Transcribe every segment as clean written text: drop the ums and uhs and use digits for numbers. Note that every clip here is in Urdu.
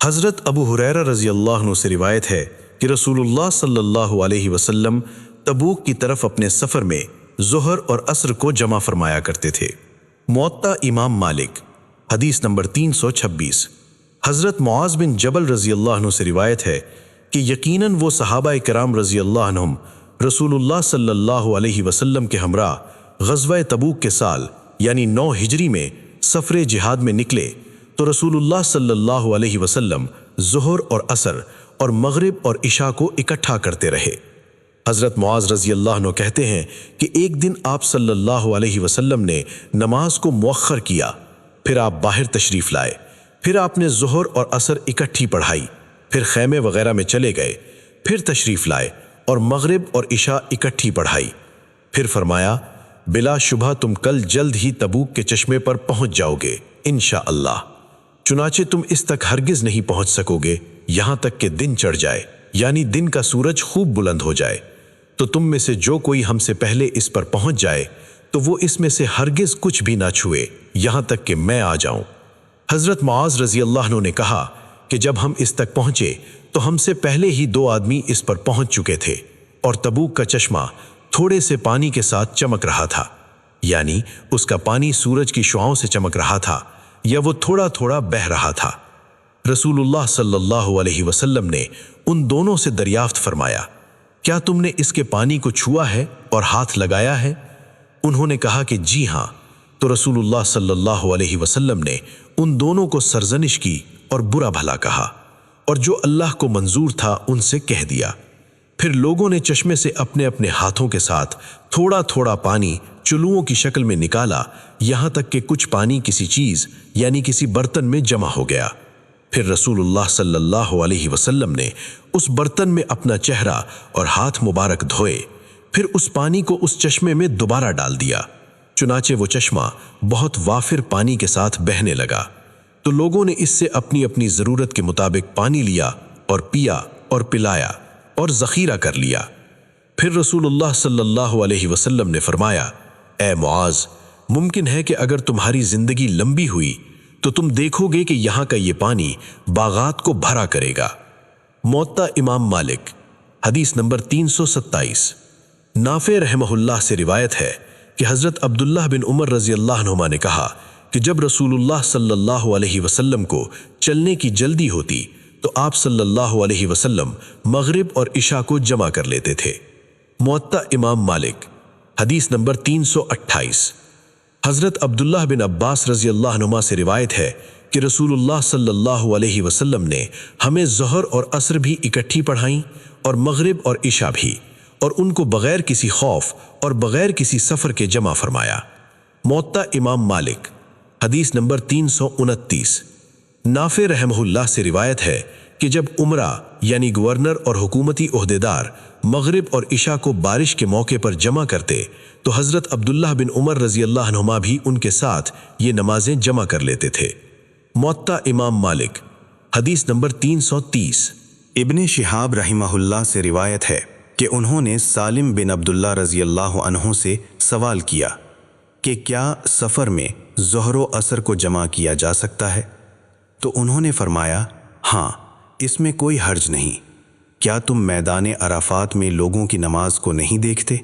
حضرت ابو ہریرہ رضی اللہ عنہ سے روایت ہے کہ رسول اللہ صلی اللہ علیہ وسلم تبوک کی طرف اپنے سفر میں ظہر اور عصر کو جمع فرمایا کرتے تھے۔ موطا امام مالک، حدیث نمبر 326۔ حضرت معاذ بن جبل رضی اللہ عنہ سے روایت ہے کہ یقیناً وہ صحابہ کرام رضی اللہ عنہم رسول اللہ صلی اللہ علیہ وسلم کے ہمراہ غزوہ تبوک کے سال یعنی 9 ہجری میں سفر جہاد میں نکلے تو رسول اللہ صلی اللہ علیہ وسلم ظہر اور عصر اور مغرب اور عشاء کو اکٹھا کرتے رہے۔ حضرت معاذ رضی اللہ عنہ کہتے ہیں کہ ایک دن آپ صلی اللہ علیہ وسلم نے نماز کو مؤخر کیا، پھر آپ باہر تشریف لائے، پھر آپ نے ظہر اور عصر اکٹھی پڑھائی، پھر خیمے وغیرہ میں چلے گئے، پھر تشریف لائے اور مغرب اور عشاء اکٹھی پڑھائی، پھر فرمایا بلا شبہ تم کل جلد ہی تبوک کے چشمے پر پہنچ جاؤ گے انشاءاللہ، چنانچہ تم اس تک ہرگز نہیں پہنچ سکو گے یہاں تک کہ دن چڑھ جائے، یعنی دن کا سورج خوب بلند ہو جائے، تو تم میں سے جو کوئی ہم سے پہلے اس پر پہنچ جائے تو وہ اس میں سے ہرگز کچھ بھی نہ چھوئے یہاں تک کہ میں آ جاؤں۔ حضرت معاذ رضی اللہ عنہ نے کہا کہ جب ہم اس تک پہنچے تو ہم سے پہلے ہی 2 آدمی اس پر پہنچ چکے تھے اور تبوک کا چشمہ تھوڑے سے پانی کے ساتھ چمک رہا تھا، یعنی اس کا پانی سورج کی شعاؤں سے چمک رہا تھا یا وہ تھوڑا تھوڑا بہہ رہا تھا۔ رسول اللہ صلی اللہ علیہ وسلم نے ان دونوں سے دریافت فرمایا کیا تم نے اس کے پانی کو چھوا ہے اور ہاتھ لگایا ہے؟ انہوں نے کہا کہ جی ہاں، تو رسول اللہ صلی اللہ علیہ وسلم نے ان دونوں کو سرزنش کی اور برا بھلا کہا، اور جو اللہ کو منظور تھا ان سے کہہ دیا۔ پھر لوگوں نے چشمے سے اپنے اپنے ہاتھوں کے ساتھ تھوڑا تھوڑا پانی چلوؤں کی شکل میں نکالا، یہاں تک کہ کچھ پانی کسی چیز یعنی کسی برتن میں جمع ہو گیا۔ پھر رسول اللہ صلی اللہ علیہ وسلم نے اس برتن میں اپنا چہرہ اور ہاتھ مبارک دھوئے، پھر اس پانی کو اس چشمے میں دوبارہ ڈال دیا، چنانچہ وہ چشمہ بہت وافر پانی کے ساتھ بہنے لگا، تو لوگوں نے اس سے اپنی اپنی ضرورت کے مطابق پانی لیا اور پیا اور پلایا اور ذخیرہ کر لیا۔ پھر رسول اللہ صلی اللہ علیہ وسلم نے فرمایا اے معاذ، ممکن ہے کہ اگر تمہاری زندگی لمبی ہوئی تو تم دیکھو گے کہ یہاں کا یہ پانی باغات کو بھرا کرے گا۔ موطا امام مالک، حدیث نمبر 327۔ نافع رحمہ اللہ سے روایت ہے کہ حضرت عبداللہ بن عمر رضی اللہ عنہما نے کہا کہ جب رسول اللہ صلی اللہ علیہ وسلم کو چلنے کی جلدی ہوتی تو آپ صلی اللہ علیہ وسلم مغرب اور عشاء کو جمع کر لیتے تھے۔ موطا امام مالک، حدیث نمبر 328۔ حضرت عبداللہ بن عباس رضی اللہ عنہما سے روایت ہے کہ رسول اللہ صلی اللہ علیہ وسلم نے ہمیں ظہر اور عصر بھی اکٹھی پڑھائیں اور مغرب اور عشاء بھی، اور ان کو بغیر کسی خوف اور بغیر کسی سفر کے جمع فرمایا۔ موطا امام مالک، حدیث نمبر 329۔ نافع رحمہ اللہ سے روایت ہے کہ جب عمرہ یعنی گورنر اور حکومتی عہدیدار مغرب اور عشاء کو بارش کے موقع پر جمع کرتے تو حضرت عبداللہ بن عمر رضی اللہ عنہما بھی ان کے ساتھ یہ نمازیں جمع کر لیتے تھے۔ موطا امام مالک، حدیث نمبر 330۔ ابن شہاب رحمہ اللہ سے روایت ہے کہ انہوں نے سالم بن عبداللہ رضی اللہ عنہ سے سوال کیا کہ کیا سفر میں ظہر و عصر کو جمع کیا جا سکتا ہے؟ تو انہوں نے فرمایا ہاں، اس میں کوئی حرج نہیں۔ کیا تم میدان عرفات میں لوگوں کی نماز کو نہیں دیکھتے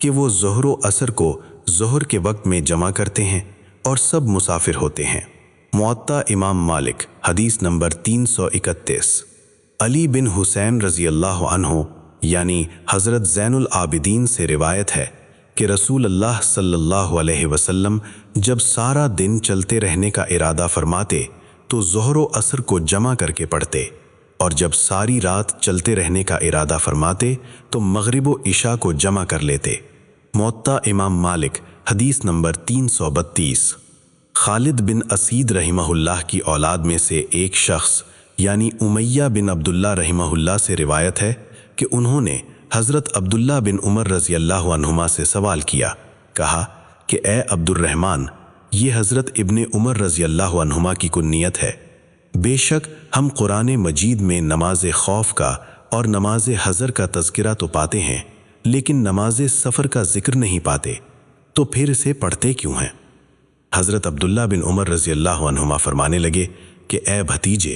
کہ وہ ظہر و عصر کو ظہر کے وقت میں جمع کرتے ہیں اور سب مسافر ہوتے ہیں؟ موطا امام مالک، حدیث نمبر 331۔ علی بن حسین رضی اللہ عنہ یعنی حضرت زین العابدین سے روایت ہے کہ رسول اللہ صلی اللہ علیہ وسلم جب سارا دن چلتے رہنے کا ارادہ فرماتے تو ظہر و عصر کو جمع کر کے پڑھتے، اور جب ساری رات چلتے رہنے کا ارادہ فرماتے تو مغرب و عشاء کو جمع کر لیتے۔ موطا امام مالک، حدیث نمبر 332۔ خالد بن اسید رحمہ اللہ کی اولاد میں سے ایک شخص یعنی امیہ بن عبداللہ رحمہ اللہ سے روایت ہے کہ انہوں نے حضرت عبداللہ بن عمر رضی اللہ عنہما سے سوال کیا، کہا کہ اے عبد الرحمن، یہ حضرت ابن عمر رضی اللہ عنہما کی کنیت ہے، بے شک ہم قرآن مجید میں نماز خوف کا اور نماز حضر کا تذکرہ تو پاتے ہیں لیکن نماز سفر کا ذکر نہیں پاتے، تو پھر اسے پڑھتے کیوں ہیں؟ حضرت عبداللہ بن عمر رضی اللہ عنہما فرمانے لگے کہ اے بھتیجے،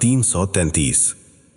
333।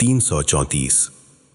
334।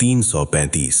335।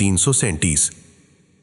337।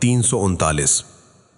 339।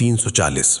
340।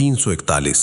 341।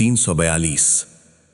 342।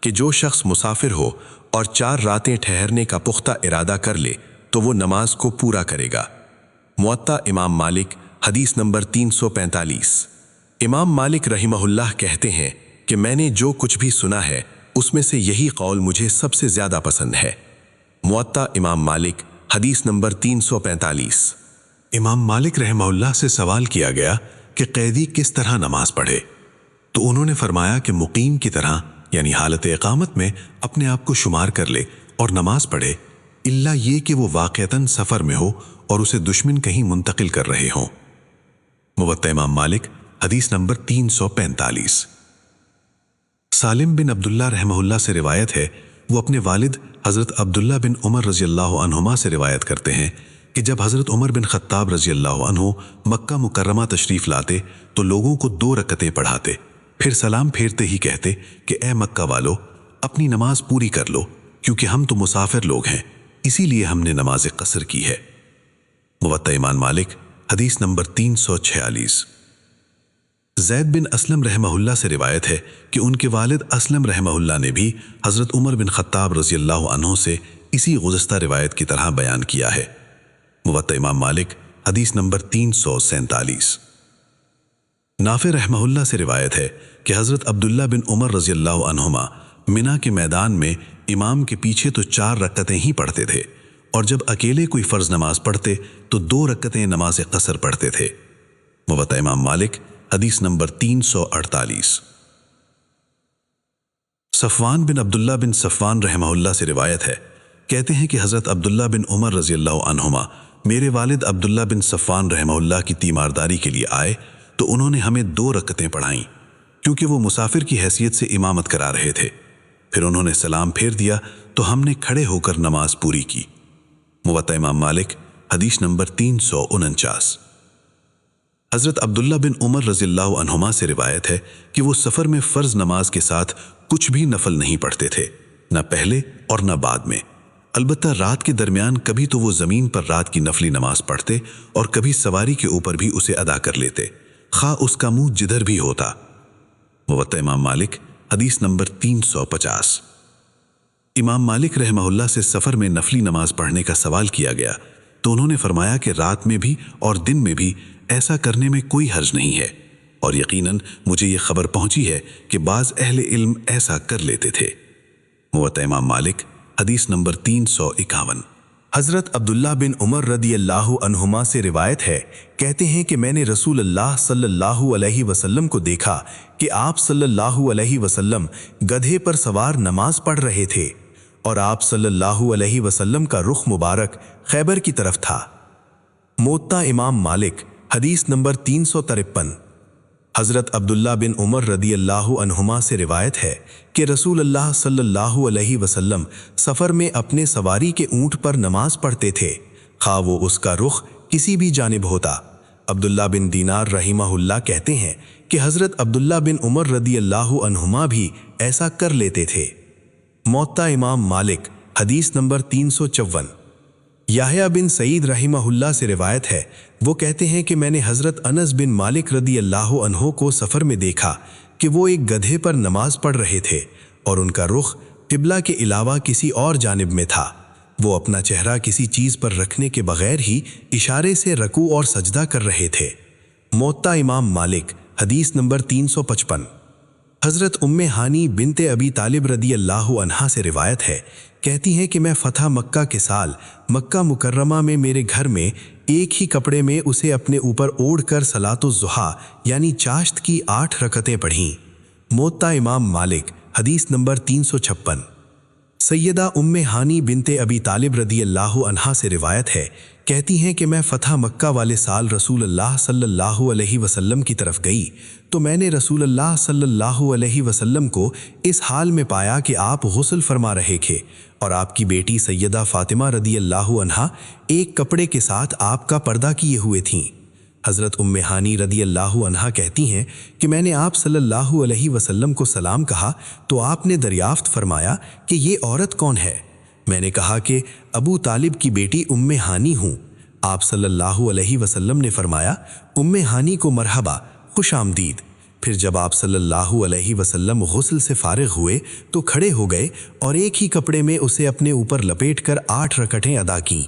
کہ جو شخص مسافر ہو اور 4 راتیں ٹھہرنے کا پختہ ارادہ کر لے تو وہ نماز کو پورا کرے گا۔ موطا امام مالک، حدیث نمبر 345۔ امام مالک رحمہ اللہ کہتے ہیں کہ میں نے جو کچھ بھی سنا ہے اس میں سے یہی قول مجھے سب سے زیادہ پسند ہے۔ موطا امام مالک، حدیث نمبر 345۔ امام مالک رحمہ اللہ سے سوال کیا گیا کہ قیدی کس طرح نماز پڑھے، تو انہوں نے فرمایا کہ مقیم کی طرح، یعنی حالت اقامت میں اپنے آپ کو شمار کر لے اور نماز پڑھے، الا یہ کہ وہ واقعتاً سفر میں ہو اور اسے دشمن کہیں منتقل کر رہے ہوں۔ موطا امام مالک، حدیث نمبر 345۔ سالم بن عبداللہ رحمہ اللہ سے روایت ہے، وہ اپنے والد حضرت عبداللہ بن عمر رضی اللہ عنہما سے روایت کرتے ہیں کہ جب حضرت عمر بن خطاب رضی اللہ عنہ مکہ مکرمہ تشریف لاتے تو لوگوں کو 2 رکعتیں پڑھاتے، پھر سلام پھیرتے ہی کہتے کہ اے مکہ والو، اپنی نماز پوری کر لو، کیونکہ ہم تو مسافر لوگ ہیں، اسی لیے ہم نے نماز قصر کی ہے۔ موطا امام مالک، حدیث نمبر 346۔ زید بن اسلم رحمہ اللہ سے روایت ہے کہ ان کے والد اسلم رحمہ اللہ نے بھی حضرت عمر بن خطاب رضی اللہ عنہ سے اسی گزشتہ روایت کی طرح بیان کیا ہے۔ موطا امام مالک، حدیث نمبر 347۔ نافع رحمہ اللہ سے روایت ہے کہ حضرت عبداللہ بن عمر رضی اللہ عنہما منا کے میدان میں امام کے پیچھے تو 4 رکعتیں ہی پڑھتے تھے، اور جب اکیلے کوئی فرض نماز پڑھتے تو 2 رکعتیں نماز قصر پڑھتے تھے۔ موطا امام مالک، حدیث نمبر 348۔ صفوان بن عبداللہ بن صفوان رحمہ اللہ سے روایت ہے، کہتے ہیں کہ حضرت عبداللہ بن عمر رضی اللہ عنہما میرے والد عبداللہ بن صفوان رحمہ اللہ کی تیمارداری کے لیے آئے تو انہوں نے ہمیں 2 رکعتیں پڑھائیں، کیونکہ وہ مسافر کی حیثیت سے امامت کرا رہے تھے۔ پھر انہوں نے سلام پھیر دیا تو ہم نے کھڑے ہو کر نماز پوری کی۔ موطا امام مالک، حدیث نمبر 349۔ حضرت عبداللہ بن عمر رضی اللہ عنہما سے روایت ہے کہ وہ سفر میں فرض نماز کے ساتھ کچھ بھی نفل نہیں پڑھتے تھے، نہ پہلے اور نہ بعد میں، البتہ رات کے درمیان کبھی تو وہ زمین پر رات کی نفلی نماز پڑھتے اور کبھی سواری کے اوپر بھی اسے ادا کر لیتے، خواہ اس کا منہ جدھر بھی ہوتا۔ موطا امام مالک، حدیث نمبر 350۔ امام مالک رحمہ اللہ سے سفر میں نفلی نماز پڑھنے کا سوال کیا گیا تو انہوں نے فرمایا کہ رات میں بھی اور دن میں بھی ایسا کرنے میں کوئی حرج نہیں ہے، اور یقیناً مجھے یہ خبر پہنچی ہے کہ بعض اہل علم ایسا کر لیتے تھے۔ موطا امام مالک، حدیث نمبر 351۔ حضرت عبداللہ بن عمر رضی اللہ عنہما سے روایت ہے، کہتے ہیں کہ میں نے رسول اللہ صلی اللہ علیہ وسلم کو دیکھا کہ آپ صلی اللہ علیہ وسلم گدھے پر سوار نماز پڑھ رہے تھے، اور آپ صلی اللہ علیہ وسلم کا رخ مبارک خیبر کی طرف تھا۔ موطا امام مالک، حدیث نمبر 353۔ حضرت عبداللہ بن عمر رضی اللہ عنہما سے روایت ہے کہ رسول اللہ صلی اللہ علیہ وسلم سفر میں اپنے سواری کے اونٹ پر نماز پڑھتے تھے، خواہ وہ اس کا رخ کسی بھی جانب ہوتا۔ عبداللہ بن دینار رحمہ اللہ کہتے ہیں کہ حضرت عبداللہ بن عمر رضی اللہ عنہما بھی ایسا کر لیتے تھے۔ موطا امام مالک، حدیث نمبر 354۔ یحییٰ بن سعید رحمہ اللہ سے روایت ہے، وہ کہتے ہیں کہ میں نے حضرت انس بن مالک رضی اللہ عنہ کو سفر میں دیکھا کہ وہ ایک گدھے پر نماز پڑھ رہے تھے اور ان کا رخ قبلہ کے علاوہ کسی اور جانب میں تھا۔ وہ اپنا چہرہ کسی چیز پر رکھنے کے بغیر ہی اشارے سے رکوع اور سجدہ کر رہے تھے۔ موطا امام مالک، حدیث نمبر 355۔ حضرت ام ہانی بنت ابی طالب رضی اللہ عنہا سے روایت ہے، کہتی ہیں کہ میں فتح مکہ کے سال مکہ مکرمہ میں میرے گھر میں ایک ہی کپڑے میں اسے اپنے اوپر اوڑھ کر صلاۃ الضحیٰ یعنی چاشت کی 8 رکعتیں پڑھیں۔ موطا امام مالک، حدیث نمبر 356۔ سیدہ ام ہانی بنت ابی طالب رضی اللہ عنہا سے روایت ہے، کہتی ہیں کہ میں فتح مکہ والے سال رسول اللہ صلی اللہ علیہ وسلم کی طرف گئی تو میں نے رسول اللہ صلی اللہ علیہ وسلم کو اس حال میں پایا کہ آپ غسل فرما رہے تھے اور آپ کی بیٹی سیدہ فاطمہ رضی اللہ عنہا ایک کپڑے کے ساتھ آپ کا پردہ کیے ہوئے تھیں۔ حضرت ام ہانی رضی اللہ عنہا کہتی ہیں کہ میں نے آپ صلی اللہ علیہ وسلم کو سلام کہا تو آپ نے دریافت فرمایا کہ یہ عورت کون ہے؟ میں نے کہا کہ ابو طالب کی بیٹی ام ہانی ہوں۔ آپ صلی اللہ علیہ وسلم نے فرمایا، ام ہانی کو مرحبا، خوش آمدید۔ پھر جب آپ صلی اللہ علیہ وسلم غسل سے فارغ ہوئے تو کھڑے ہو گئے اور ایک ہی کپڑے میں اسے اپنے اوپر لپیٹ کر 8 رکعتیں ادا کیں،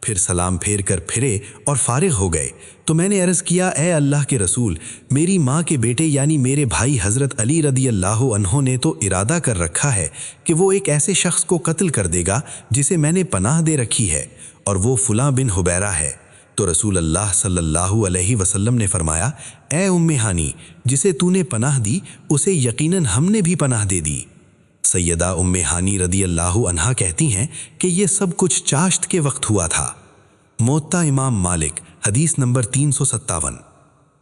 پھر سلام پھیر کر پھرے اور فارغ ہو گئے تو میں نے عرض کیا، اے اللہ کے رسول، میری ماں کے بیٹے یعنی میرے بھائی حضرت علی رضی اللہ عنہ نے تو ارادہ کر رکھا ہے کہ وہ ایک ایسے شخص کو قتل کر دے گا جسے میں نے پناہ دے رکھی ہے، اور وہ فلاں بن حبیرہ ہے۔ تو رسول اللہ صلی اللہ علیہ وسلم نے فرمایا، اے ام ہانی، جسے تو نے پناہ دی اسے یقیناً ہم نے بھی پناہ دے دی۔ سیدہ ام ہانی رضی اللہ عنہا کہتی ہیں کہ یہ سب کچھ چاشت کے وقت ہوا تھا۔ موطا امام مالک، حدیث نمبر 357۔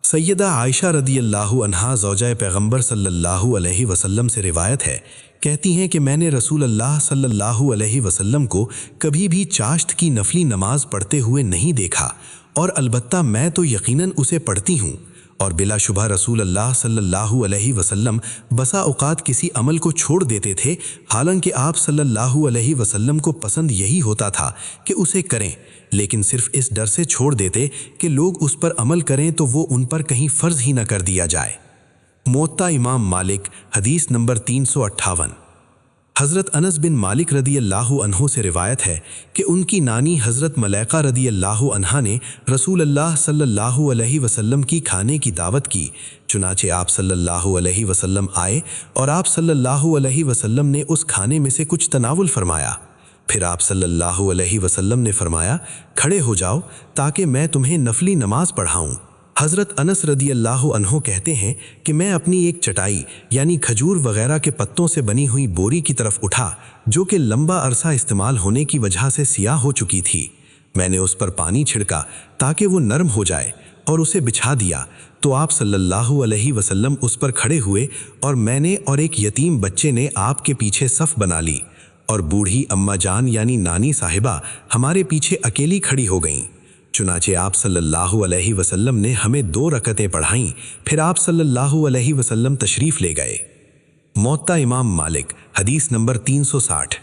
سیدہ عائشہ رضی اللہ عنہا زوجہ پیغمبر صلی اللہ علیہ وسلم سے روایت ہے، کہتی ہیں کہ میں نے رسول اللہ صلی اللہ علیہ وسلم کو کبھی بھی چاشت کی نفلی نماز پڑھتے ہوئے نہیں دیکھا، اور البتہ میں تو یقیناً اسے پڑھتی ہوں، اور بلا شبہ رسول اللہ صلی اللہ علیہ وسلم بسا اوقات کسی عمل کو چھوڑ دیتے تھے، حالانکہ آپ صلی اللہ علیہ وسلم کو پسند یہی ہوتا تھا کہ اسے کریں، لیکن صرف اس ڈر سے چھوڑ دیتے کہ لوگ اس پر عمل کریں تو وہ ان پر کہیں فرض ہی نہ کر دیا جائے۔ موطا امام مالک، حدیث نمبر 358۔ حضرت انس بن مالک رضی اللہ عنہ سے روایت ہے کہ ان کی نانی حضرت ملیکہ رضی اللہ عنہا نے رسول اللہ صلی اللہ علیہ وسلم کی کھانے کی دعوت کی، چنانچہ آپ صلی اللہ علیہ وسلم آئے اور آپ صلی اللہ علیہ وسلم نے اس کھانے میں سے کچھ تناول فرمایا۔ پھر آپ صلی اللہ علیہ وسلم نے فرمایا، کھڑے ہو جاؤ تاکہ میں تمہیں نفلی نماز پڑھاؤں۔ حضرت انس رضی اللہ عنہ کہتے ہیں کہ میں اپنی ایک چٹائی یعنی کھجور وغیرہ کے پتوں سے بنی ہوئی بوری کی طرف اٹھا، جو کہ لمبا عرصہ استعمال ہونے کی وجہ سے سیاہ ہو چکی تھی۔ میں نے اس پر پانی چھڑکا تاکہ وہ نرم ہو جائے اور اسے بچھا دیا، تو آپ صلی اللہ علیہ وسلم اس پر کھڑے ہوئے اور میں نے اور ایک یتیم بچے نے آپ کے پیچھے صف بنا لی، اور بوڑھی اماں جان یعنی نانی صاحبہ ہمارے پیچھے اکیلی کھڑی ہو گئیں۔ چنانچہ آپ صلی اللہ علیہ وسلم نے ہمیں 2 رکعتیں پڑھائیں، پھر آپ صلی اللہ علیہ وسلم تشریف لے گئے۔ موطا امام مالک، حدیث نمبر 360۔